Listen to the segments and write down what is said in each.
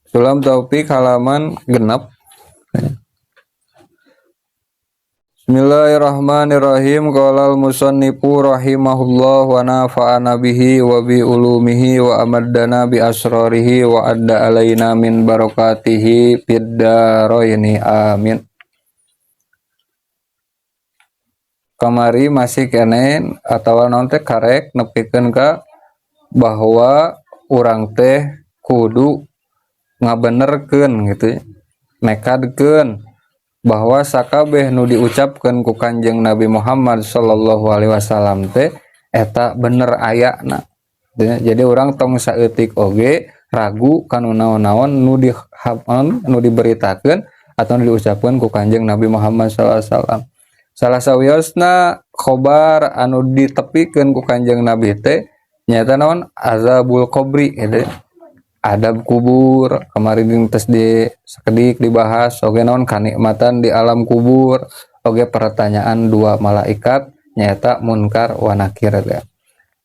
Sulam Taufik halaman genep. Bismillahirrahmanirrahim. Qala al-musannifu rahimahullah wa nafa'ana bihi wa bi ulumihi wa amaddana bi asrarihi wa adda alaina min barakatihi fid dharaini amin. Kamari masih kene atawa naon teh karek nepikeun ka bahwa urang teh kudu ngabenerkeun gitu, nekadkeun bahwa sakabeh nu diucapkeun ku Kanjeng Nabi Muhammad sallallahu alaihi wasallam teh eta bener ayana. Jadi orang tong saeutik oge ragu kana naon-naon nu diberitakeun atau nu diucapkeun ku Kanjeng Nabi Muhammad sallallahu alaihi wasallam. Salah sawiosna khobar anu ditepikeun ku Kanjeng Nabi teh nyata naon azabul qabri gitu. Adab kubur kemarin tes di sekedik dibahas oge naon kanikmatan di alam kubur oge pertanyaan dua malaikat nyata munkar wa nakir ya.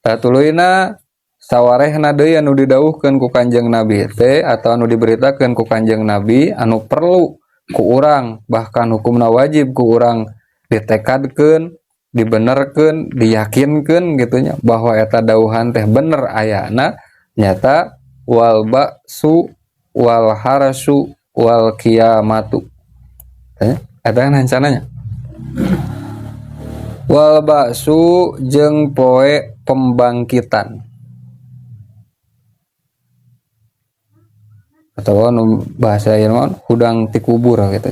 Tatuluina sawarehna deui anu didawuhkeun ku Kanjeng Nabi teh atau anu diberitakeun ku Kanjeng Nabi anu perlu ku urang bahkan hukumna wajib ku urang ditekadkeun, dibenerkeun, diyakinkeun gitunya bahwa eta dawuhan teh bener ayana nyata wal ba'su wal harasu wal kiamatu. Eta kan hancananya. Wal ba'su jeung poe pembangkitan. Atau nu bahasa ieu mah hudang ti kubur gitu.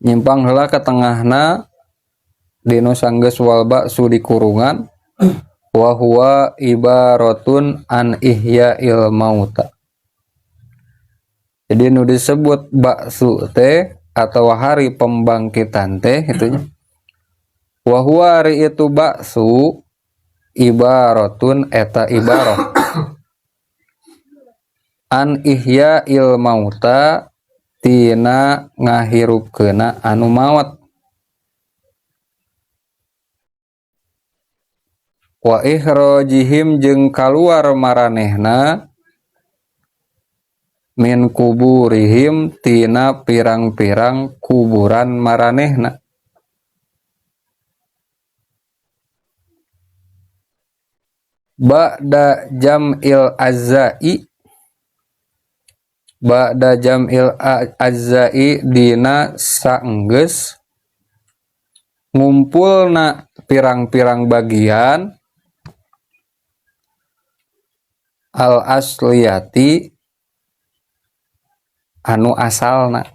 Nyimpang heula ka tengahna dinu sanggeus wal ba'su di kurungan wa huwa ibaratun an ihya'il mauta. Jadi nu disebut ba'su teh atau hari pembangkitan teh itunya. Wa huwa ari itu ba'su ibaratun eta ibarat an ihya'il mauta tina ngahirupkeuna anu maot. Wa ikhrajihim jeung kaluar maranehna min kuburihim tina pirang-pirang kuburan maranehna. Ba'da jam'il azzai dina saenggeus ngumpulna pirang-pirang bagian al asliyati anu asalna.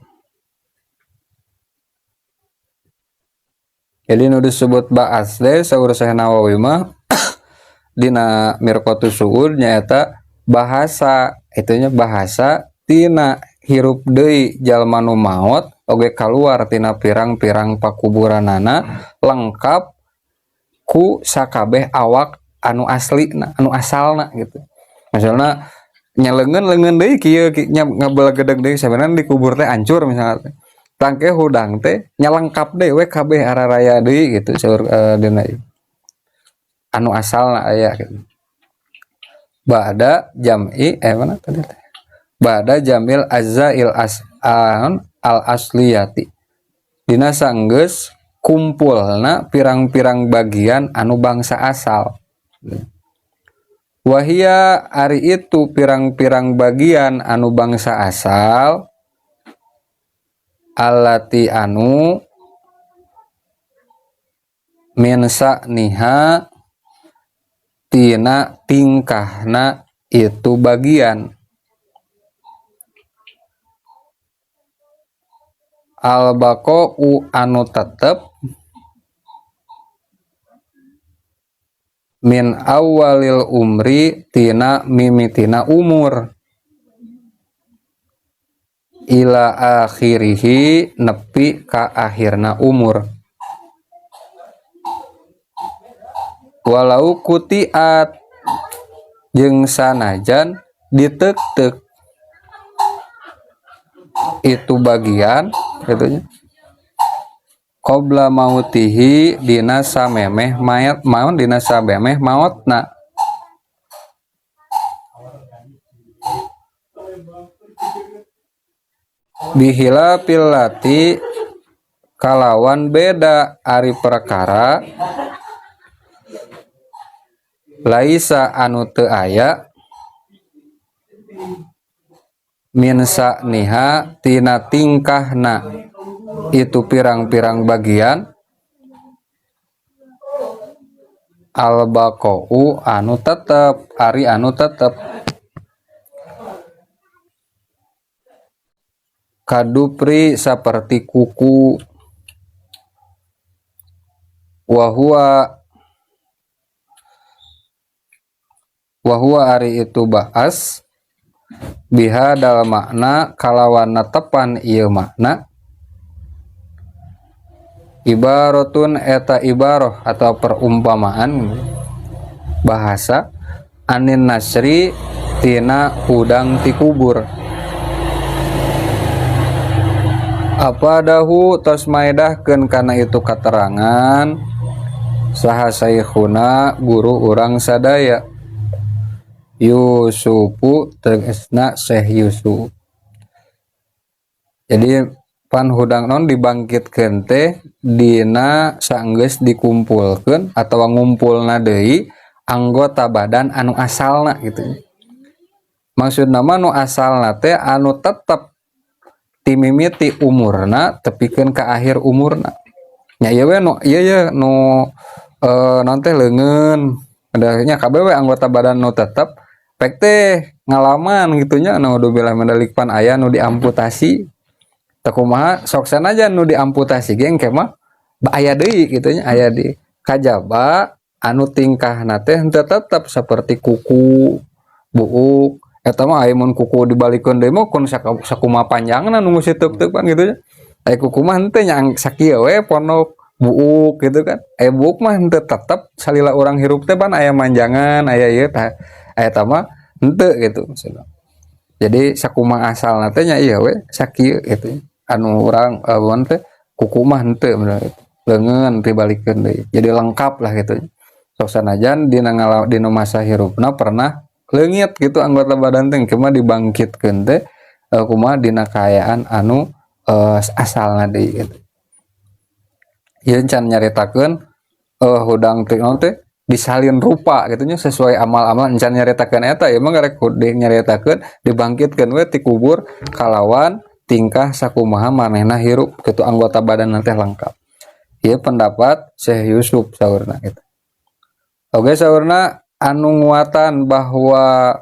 Jadi nu disebut ba'ats teh saur Syekh Nawawi mah dina Mirqatus Su'ud nyaeta bahasa itunya bahasa tina hirup deui jalma nu maot oge kaluar tina pirang-pirang pakuburanana lengkap ku sakabeh awak anu aslina anu asalna gitu. Misalna nyaleungeun deui kieu ngabelegedeg deui sabenerna di kubur teh hancur misalnya tangke hudang teh nyalengkap deui we kabeh araraya deui gitu saur dina anu asalna aya gitu. Ba'da jam'i mana tadi teh ba'da jamil azzail al asliyati dina sanggeus kumpulna pirang-pirang bagian anu bangsa asal. Wahia ari itu pirang-pirang bagian anu bangsa asal allati anu min sa'niha tina tingkahna itu bagian al baqa'u anu tetep min awalil umri tina mimitina umur ila akhirihi nepi ka akhirna umur. Walau kutiat jeung sanajan diteuk-teuk itu bagian gitunya qabla mautihi dina samemeh mautna bihila pilati kalawan beda ari perkara laisa anu teu aya min sa'niha tina tingkahna itu pirang-pirang bagian al baqau anu tetep ari anu tetep kadupri saperti kuku wahua ari itu baas biha dalam makna kalawan netepan ieu makna ibaratun eta ibaroh atau perumpamaan bahasa anin nasri tina hudang ti kubur apa dahu tos maedahkeun kana itu katerangan saha saykhuna guru urang sadaya Yusufu tegesna Syekh Yusuf. Jadi pan hudang non dibangkitkeun teh dina saenggeus dikumpulkeun atawa ngumpulna deui anggota badan anu asalna gitu. Maksudna mah nu asalna teh anu tetep ti mimiti umurna tepikeun ka akhir umurna. Nya ieu we nu ieu nu non teh leungeun adanya kabeh we anggota badan nu tetep pek teh ngalaman gitunya naudzubillah mendalikpan aya nu diamputasi teu kumaha sok sanajan nu diamputasi ge engke mah aya deui gitunya aya di kajaba anu tingkahna teh henteu tetep saperti kuku buuk eta mah aya mun kuku dibalikeun deui mah kun sakumaha panjangna nu geus teup-teupan gitunya aya kuku mah henteu nya sakieu we pondok buuk gitu kan aya buuk mah henteu tetep salila urang hirup teh pan aya manjangan aya ieu tah eta mah henteu gitu maksudna. Jadi sakumaha asalna teh nya ieu we sakieu gitu. Anu urang mun teh kuku mah henteu bener gitu. Leungeun dibalikeun deui. Jadi lengkap lah gitu. Sok sanajan dina masa hirupna pernah leungit gitu anggota badan teh cuma dibangkitkeun teh kumaha dina kaayaan anu asalna deui gitu. Ieu can nyaritakeun hudang teh teh disalin rupa gitunya sesuai amal-amal encan nyaritakeun eta ieu mah garek nyaritakeun dibangkitkeun we ti kubur kalawan tingkah sakumaha manehna hirup kitu anggota badan teh lengkap. Ieu pendapat Syekh Yusuf saurna gitu. Oge saurna anu nguatan bahwa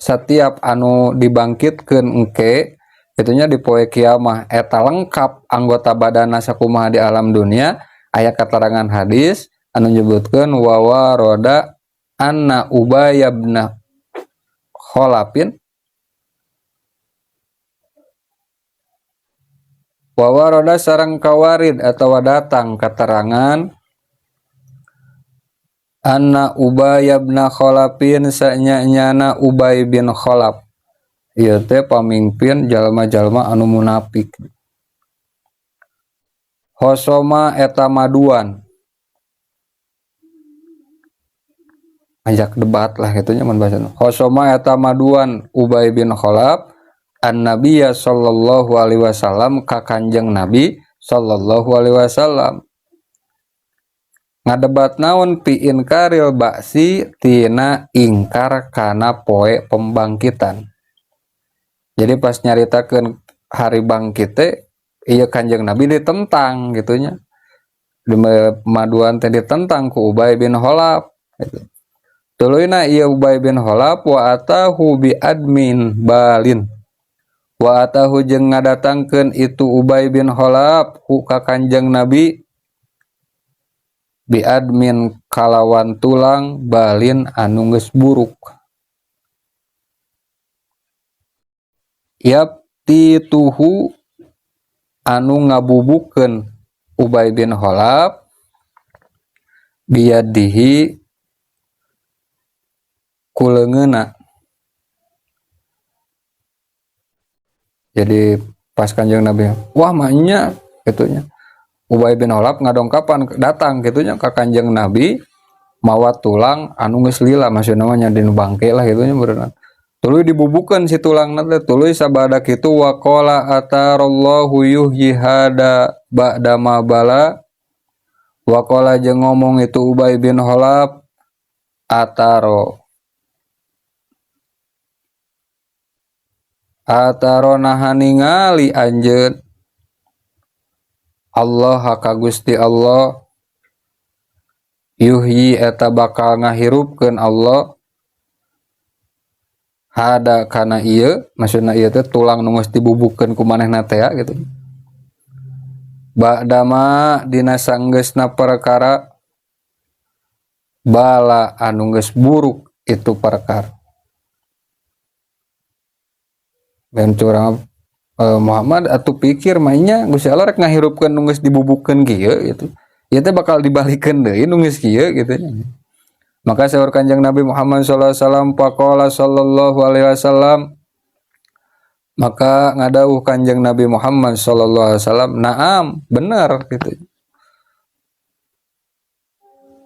setiap anu dibangkitkeun engke gitunya di poe kiamah eta lengkap anggota badanna sakumaha di alam dunia aya katerangan hadis anu nyebutkeun wa roda anna Ubay bin Khalafin wa roda sareng kawarid atawa datang katerangan anna Ubay bin Khalafin sanyana Ubay bin Khalaf ieu teh pamimpin jalma-jalma anu munafik hosoma eta maduan ajak debat lah gitunya mun bahasa hosoma eta maduan Ubay bin Khalaf an-nabiyya sallallahu alaihi wasallam ka Kanjeng Nabi sallallahu alaihi wasallam ngadebat naon pi inkaril ba'si tina ingkar kana poe pembangkitan. Jadi pas nyaritakeun hari bangkit teh ieu Kanjeng Nabi ditentang gitunya di maduan teh ditentang ku Ubay bin Khalaf gitu. Tuluina ieu Ubay bin Khalaf wa atahu bi admin balin wa atahu jeung ngadatangkeun itu Ubay bin Khalaf ku ka Kanjeng Nabi bi admin kalawan tulang balin anu geus buruk yaptituhu anu ngabubukeun Ubay bin Khalaf biadihi kuleungeuna. Jadi pas Kanjeng Nabi wah mahnya gitunya Ubay bin Khalaf ngadongkapan datang gitunya ka Kanjeng Nabi mawa tulang anu geus lila maksudna nya dinu bangke lah gitunya berenang tuluy dibubukeun si tulangna teh tuluy sabada kitu waqala atarallahu yuhyi hada ba'da ma bala waqala jeung ngomong itu Ubay bin Khalaf ataro naha ningali anjeun Allah ka Gusti Allah yuhyi eta bakal ngahirupkeun Allah hada kana ieu maksudna ieu teh tulang nu geus dibubukeun ku manehna teh gitu ba'dama dina sanggeusna perkara bala anu geus buruk itu perkara ben curang Muhammad atuh pikir mainnya Gusti Allah rek ngahirupkeun nu geus dibubukeun kieu gitu ieu teh bakal dibalikeun deui nu geus kieu gitu. Maka saur Kanjeng Nabi Muhammad sallallahu alaihi wasallam faqala sallallahu alaihi wasallam maka ngadawuh Kanjeng Nabi Muhammad sallallahu alaihi wasallam naam bener gitu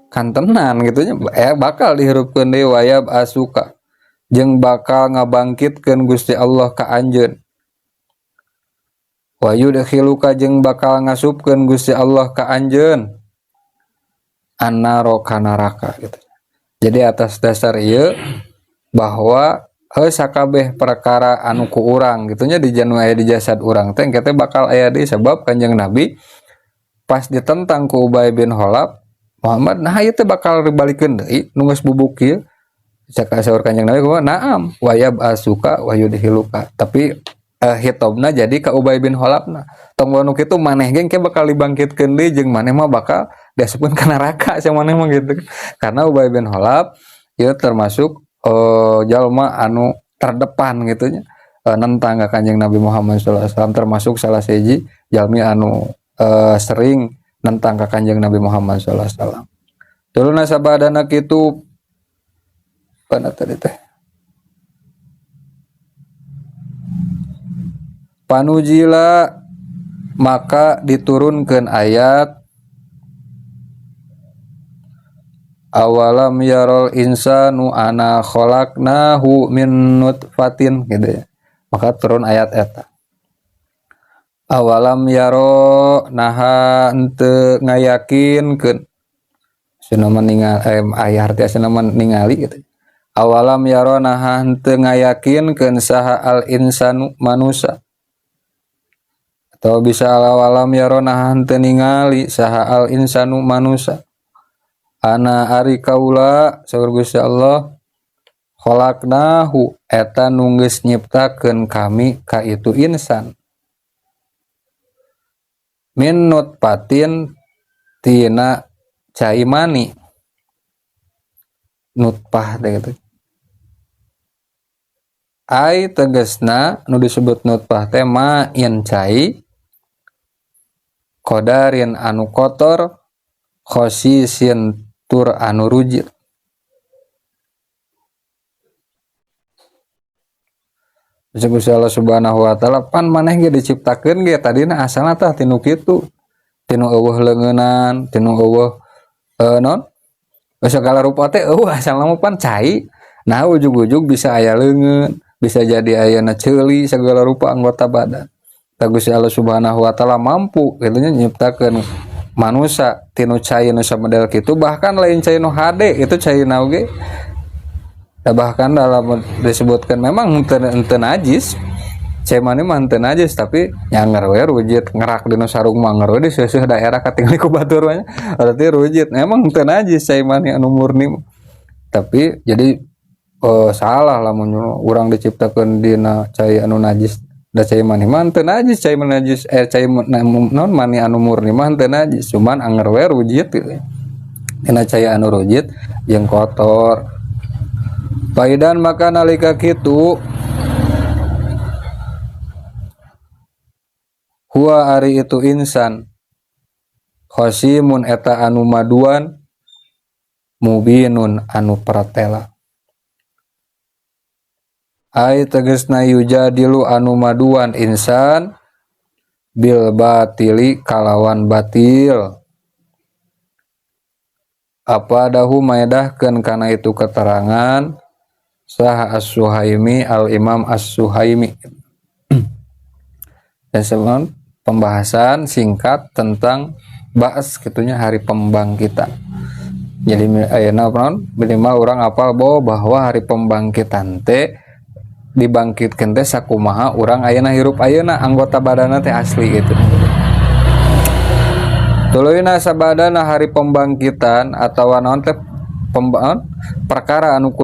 kan tenan gitu nya bakal dihirupkeun deui wayab asuka jeung bakal ngabangkitkeun Gusti Allah ka anjeun wa yudkhiluka jeung bakal ngasupkeun Gusti Allah ka anjeun annaro kana neraka gitu. Jadi atas dasar ieu bahwa sakabeh perkara anu ku urang gitunya di janu aya di jasad urang teh engke teh bakal aya deui sabab Kanjeng Nabi pas ditentang ku Ubay bin Khalaf Muhammad nah ieu teh bakal dibalikeun deui nu geus bubuk ieu cak saur Kanjeng Nabi naam wayab asuka wayudhiluka tapi hitobna jadi ka Ubay bin Khalafna tong nu kitu maneh ge engke bakal dibangkitkeun deui jeung maneh mah bakal diasupkeun ka neraka sia maneh mah gitu karena Ubay bin Khalaf ieu termasuk jalma anu terdepan gitu nya nentang ka Kanjeng Nabi Muhammad sallallahu alaihi wasallam termasuk salah siji jalmi anu sering nentang ka Kanjeng Nabi Muhammad sallallahu alaihi wasallam. Tuluna sabadana kitu pana tadi teh panujila maka diturunkeun ayat awalam yarol insanu ana khalaqnahu min nutfatin gitu ya. Maka turun ayat eta. Awalam yaro naha henteu ngayakinkeun. Cenah ningali aya arti asna ningali gitu. Awalam yaro naha henteu ngayakinkeun saha al insanu manusia. Atau bisa awalam yaro naha henteu ningali saha al insanu manusia. Ana ari kaula saur Gusti Allah khalaqnahu eta nu geus nyiptakeun kami ka itu insan min nutfatin tina cai mani nutfah teh gitu ai tegasna nu disebut nutfah teh main cai qadarin anu kotor khosisin tur anu rujit. Gusti Allah Subhanahu wa taala pan maneh ge diciptakeun ge tadina asalna tah tinu kitu. Tinu eueuh leungeunnan, tinu eueuh non? Segala rupa teh eueuh asalna mah pan cai. Nah ujug-ujug bisa aya leungeun, bisa jadi ayana ceuli segala rupa anggota badan. Gusti Allah Subhanahu wa taala mampu kitu nya nyiptakeun manusia tinu cai nu samodel kitu bahkan lain cai nu HD itu cai na oge bahkan dalam disebutkan memang henteu najis cai mani mah henteu najis tapi nyanger we rujit ngerak dina sarung mangger we di seueuh daerah katingali ku batur nya berarti rujit memang henteu najis cai mani anu murni tapi jadi salah lamun urang diciptakeun dina cai anu najis da cai mani mah teu najis cai najis cai non mani anu murni mah teu najis cuman anger we rujit gitu. Dina cai anu rujit jeung kotor. Faidan maka nalika kitu huwa ari itu insan khosimun eta anu maduan mubinun anu pratela ai tegasna yujadilu anu maduan insan bil batili kalawan batil apa dahu maedahkeun kana itu keterangan Sah As-Suhaimi Al-Imam As-Suhaimi. Dan sebelum pembahasan singkat tentang ba'as kitunya hari pembangkitan. Jadi ayeuna naon minimal orang apal bahwa hari pembangkitan teh dibangkitkeun teh sakumaha urang ayeuna hirup ayeuna anggota badanna teh asli gitu. Tuluy sabadana hari pembangkitan atawa naon teh perkara anu